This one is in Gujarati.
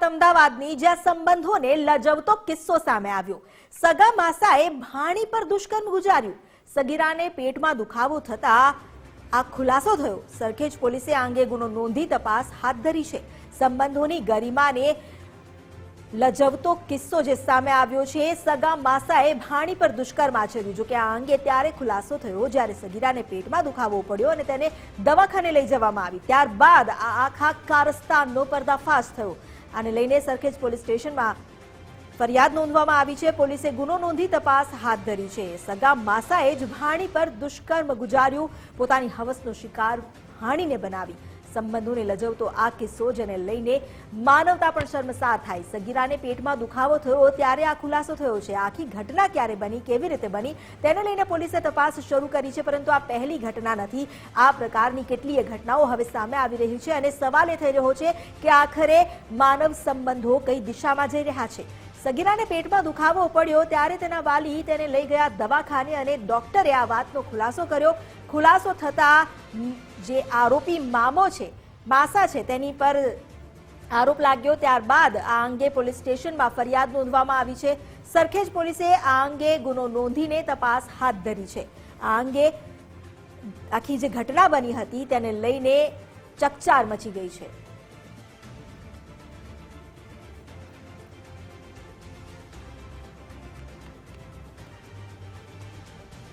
અમદાવાદની જ્યાં સંબંધોને લજવતો કિસ્સો સામે આવ્યો। સગા માસાએ ભાણી પર દુષ્કર્મ ગુજાર્યું। સગીરાને પેટમાં દુખાવો થતા આ ખુલાસો થયો। સરખેજ પોલીસે આ અંગે ગુનો નોંધી તપાસ હાથ ધરી છે। સંબંધોની ગરિમાને લજવતો કિસ્સો જે સામે આવ્યો છે। સગા માસાએ ભાણી પર દુષ્કર્મ આચર્યું। જો કે આ અંગે ત્યારે ખુલાસો થયો જ્યારે સગીરાને પેટમાં દુખાવો પડ્યો અને તેને દવાખાને લઈ જવામાં આવી। ત્યારબાદ આ આખા કારસ્તાનનો પર્દાફાશ થયો। આને લઈને સરખેજ પોલીસ સ્ટેશનમાં ફરિયાદ નોંધવામાં આવી છે। પોલીસે ગુનો નોંધી તપાસ હાથ ધરી છે। સગા માસાએ જ ભાણી પર દુષ્કર્મ ગુજાર્યું। પોતાની હવસનો શિકાર ભાણીને બનાવી સંબંધોને લજવતો આ કિસ્સો જેને લઈને માનવતા પણ શર્મસાર થાય। સગીરાને પેટમાં દુખાવો થયો ત્યારે આ ખુલાસો થયો છે। આખી ઘટના ક્યારે બની, કેવી રીતે બની તેને લઈને પોલીસે તપાસ શરૂ કરી છે। પરંતુ આ પહેલી ઘટના નથી। આ પ્રકારની કેટલીય ઘટનાઓ હવે સામે આવી રહી છે અને સવાલ એ થઈ રહ્યો છે કે આખરે માનવ સંબંધો કઈ દિશામાં જઈ રહ્યા છે। સગીરાને પેટમાં દુખાવો પડ્યો ત્યારે તેના વાલી તેને લઈ ગયા દવાખાને અને ડોક્ટરે આ વાતનો ખુલાસો કર્યો। ખુલાસો થતા જે આરોપી મામો છે, માસા છે, તેની પર આરોપ લાગ્યો। ત્યારબાદ આ અંગે પોલીસ સ્ટેશનમાં ફરિયાદ નોંધવામાં આવી છે। સરખેજ પોલીસે આ અંગે ગુનો નોંધીને તપાસ હાથ ધરી છે। આ અંગે આખી જે ઘટના બની હતી તેને લઈને ચકચાર મચી ગઈ છે।